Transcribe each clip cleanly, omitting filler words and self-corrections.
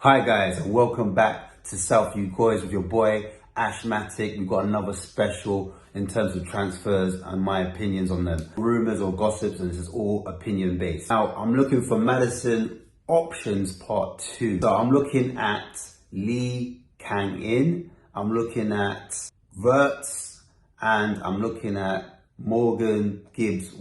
Hi guys, and welcome back to South U Coys with your boy Ashmatic. We've got another special in terms of transfers and my opinions on them. Rumours or gossips, and this is all opinion based. Now, I'm looking for Madison options part 2. So I'm looking at Kang-in, I'm looking at Verts, and I'm looking at Gibbs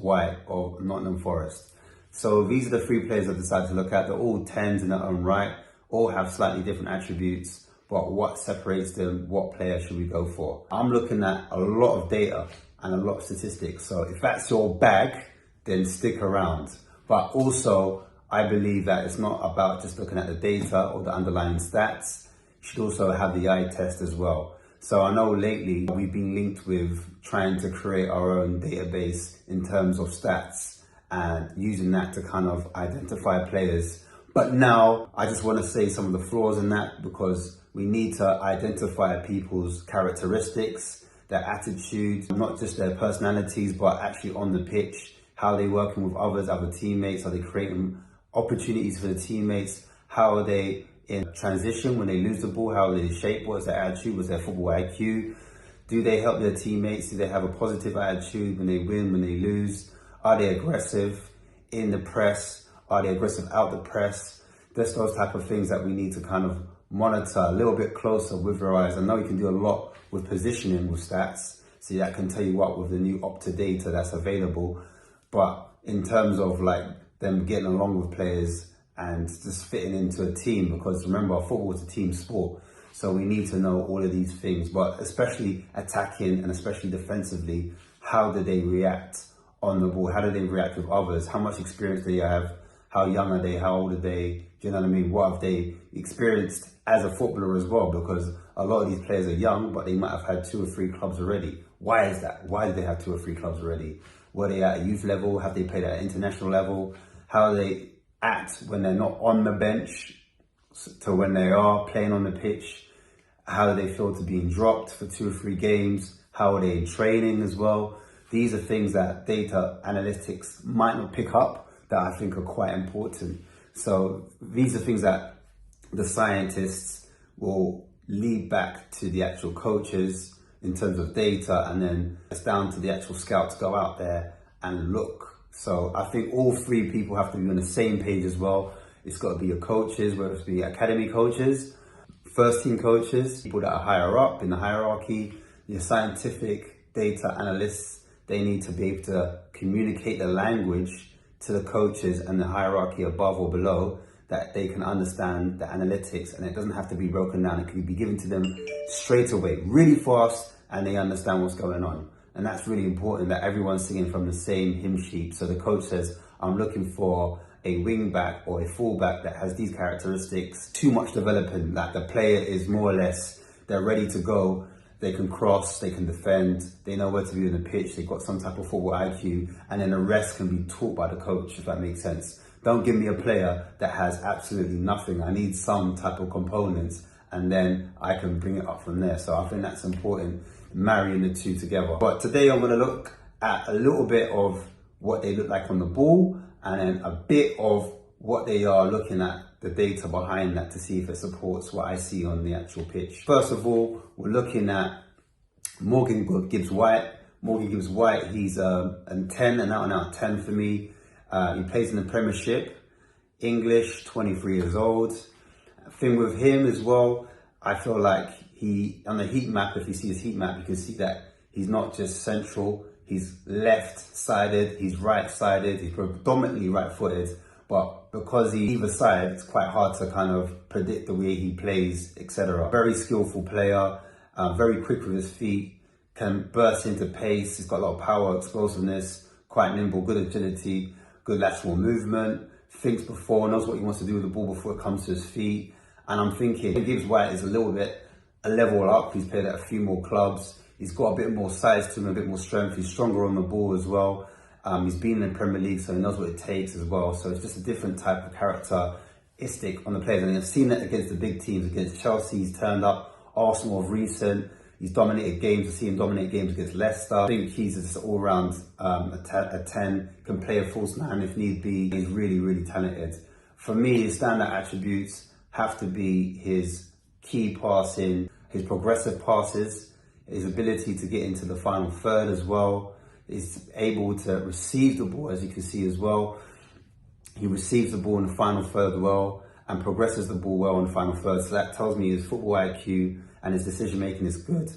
of Nottingham Forest. So these are the 3 players I've decided to look at. They're all 10s in their own right. All have slightly different attributes, but what separates them, what player should we go for? I'm looking at a lot of data and a lot of statistics. So if that's your bag, then stick around. But also, I believe that it's not about just looking at the data or the underlying stats. You should also have the eye test as well. So I know lately we've been linked with trying to create our own database in terms of stats and using that to kind of identify players. But now I just want to say some of the flaws in that, because we need to identify people's characteristics, their attitude, not just their personalities, but actually on the pitch, how they're working with others, other teammates, are they creating opportunities for the teammates, how are they in transition when they lose the ball, how are they shape, what's their attitude, what's their football IQ, do they help their teammates, do they have a positive attitude when they win, when they lose, are they aggressive in the press, are they aggressive out the press? Just those type of things that we need to kind of monitor a little bit closer with your eyes. I know you can do a lot with positioning with stats, so that can tell you what with the new Opta data that's available. But in terms of like them getting along with players and just fitting into a team, because remember, football is a team sport. So we need to know all of these things, but especially attacking and especially defensively, how do they react on the ball? How do they react with others? How much experience do they have? How young are they? How old are they? Do you know what I mean? What have they experienced as a footballer as well? Because a lot of these players are young, but they might have had 2 or 3 clubs already. Why is that? Why do they have 2 or 3 clubs already? Were they at a youth level? Have they played at an international level? How do they act when they're not on the bench to when they are playing on the pitch? How do they feel to being dropped for 2 or 3 games? How are they in training as well? These are things that data analytics might not pick up, that I think are quite important. So these are things that the scientists will lead back to the actual coaches in terms of data, and then it's down to the actual scouts to go out there and look. So I think all 3 people have to be on the same page as well. It's got to be your coaches, whether it's be academy coaches, first team coaches, people that are higher up in the hierarchy, your scientific data analysts. They need to be able to communicate the language to the coaches and the hierarchy above or below, that they can understand the analytics, and it doesn't have to be broken down. It can be given to them straight away, really fast, and they understand what's going on. And that's really important, that everyone's singing from the same hymn sheet. So the coach says, I'm looking for a wing back or a full back that has these characteristics. Too much developing, that the player is more or less, they're ready to go. They can cross, they can defend, they know where to be on the pitch, they've got some type of football IQ, and then the rest can be taught by the coach, if that makes sense. Don't give me a player that has absolutely nothing. I need some type of components, and then I can bring it up from there. So I think that's important, marrying the 2 together. But today I'm gonna look at a little bit of what they look like on the ball, and then a bit of what they are looking at, the data behind that, to see if it supports what I see on the actual pitch. First of all, we're looking at Gibbs. Gibbs, he's a 10, an out-and-out 10 for me. He plays in the Premiership, English, 23 years old. Thing with him as well, I feel like on the heat map, if you see his heat map, you can see that he's not just central, he's left-sided, he's right-sided, he's predominantly right-footed. But because he's either side, it's quite hard to kind of predict the way he plays, etc. Very skillful player, very quick with his feet, can burst into pace. He's got a lot of power, explosiveness, quite nimble, good agility, good lateral movement, thinks before, knows what he wants to do with the ball before it comes to his feet. And I'm thinking Gibbs White is a level up. He's played at a few more clubs. He's got a bit more size to him, a bit more strength. He's stronger on the ball as well. He's been in the Premier League, so he knows what it takes as well. So it's just a different type of characteristic on the players. And I've seen that against the big teams. Against Chelsea, he's turned up. Arsenal of recent, he's dominated games. I've seen him dominate games against Leicester. I think he's just all-round a 10, can play a false 9 if need be. He's really, really talented. For me, his standout attributes have to be his key passing, his progressive passes, his ability to get into the final third as well. He's able to receive the ball, as you can see as well. He receives the ball in the final third well and progresses the ball well in the final third. So that tells me his football IQ and his decision making is good.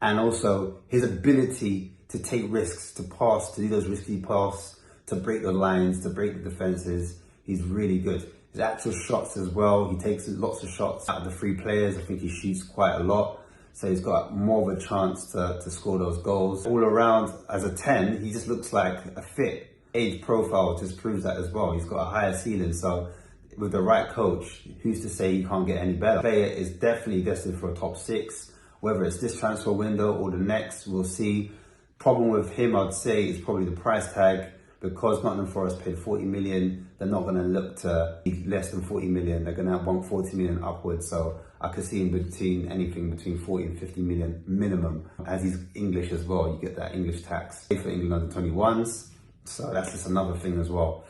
And also his ability to take risks, to pass, to do those risky passes, to break the lines, to break the defenses. He's really good. His actual shots as well. He takes lots of shots out of the three players. I think he shoots quite a lot. So he's got more of a chance to score those goals. All around, as a 10, he just looks like a fit. Age profile just proves that as well. He's got a higher ceiling. So with the right coach, who's to say he can't get any better? The player is definitely destined for a top 6. Whether it's this transfer window or the next, we'll see. Problem with him, I'd say, is probably the price tag. Because Nottingham Forest paid 40 million, they're not going to look to be less than 40 million. They're going to want 40 million upwards. So I could see him between anything between 40 and 50 million minimum. As he's English as well, you get that English tax. For England under 21s. So that's just another thing as well.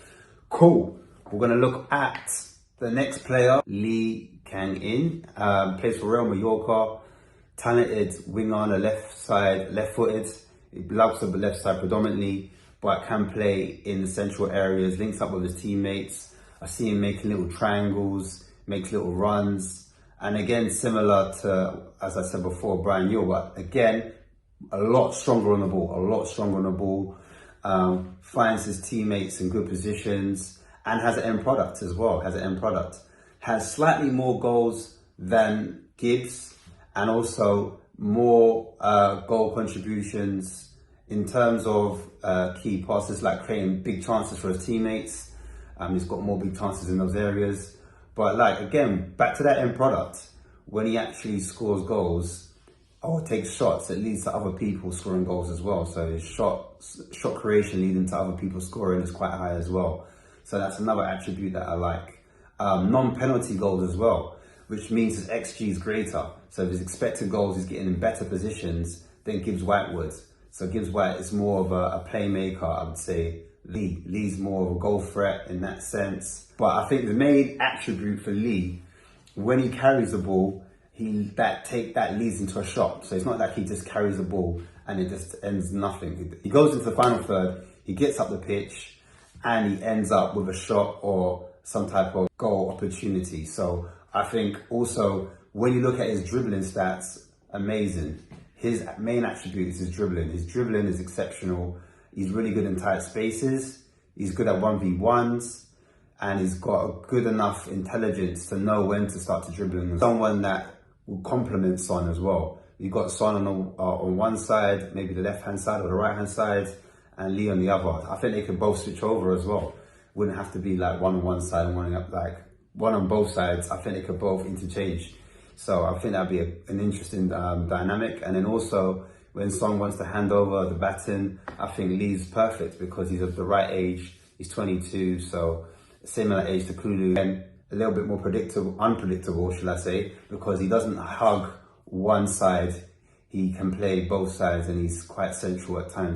Cool. We're going to look at the next player, Kang-in. Plays for Real Mallorca. Talented winger on the left side, left-footed. He loves the left side predominantly, but can play in the central areas, links up with his teammates. I see him making little triangles, makes little runs. And again, similar to, as I said before, Brian Yule, but again, a lot stronger on the ball, finds his teammates in good positions and has an end product as well, Has slightly more goals than Gibbs and also more goal contributions in terms of key passes, like creating big chances for his teammates. He's got more big chances in those areas. But like, again, back to that end product, when he actually scores goals or takes shots, it leads to other people scoring goals as well. So his shot creation leading to other people scoring is quite high as well. So that's another attribute that I like. Non-penalty goals as well, which means his XG is greater. So if his expected goals, he's getting in better positions than Gibbs White would. So Gibbs White is more of a playmaker, I would say. Lee's more of a goal threat in that sense. But I think the main attribute for Lee, when he carries the ball, that leads into a shot. So it's not like he just carries the ball and it just ends nothing. He goes into the final third, he gets up the pitch, and he ends up with a shot or some type of goal opportunity. So I think also when you look at his dribbling stats, amazing. His main attribute is his dribbling. His dribbling is exceptional. He's really good in tight spaces. He's good at 1v1s. And he's got a good enough intelligence to know when to start to dribbling. Someone that will complement Son as well. You've got Son on one side, maybe the left-hand side or the right-hand side, and Lee on the other. I think they could both switch over as well. Wouldn't have to be like one on one side and one on both sides. I think they could both interchange. So I think that'd be an interesting dynamic. And then also when Son wants to hand over the baton, I think Lee's perfect because he's of the right age. He's 22, so similar age to Kulu, and a little bit more unpredictable, shall I say, because he doesn't hug one side. He can play both sides and he's quite central at times.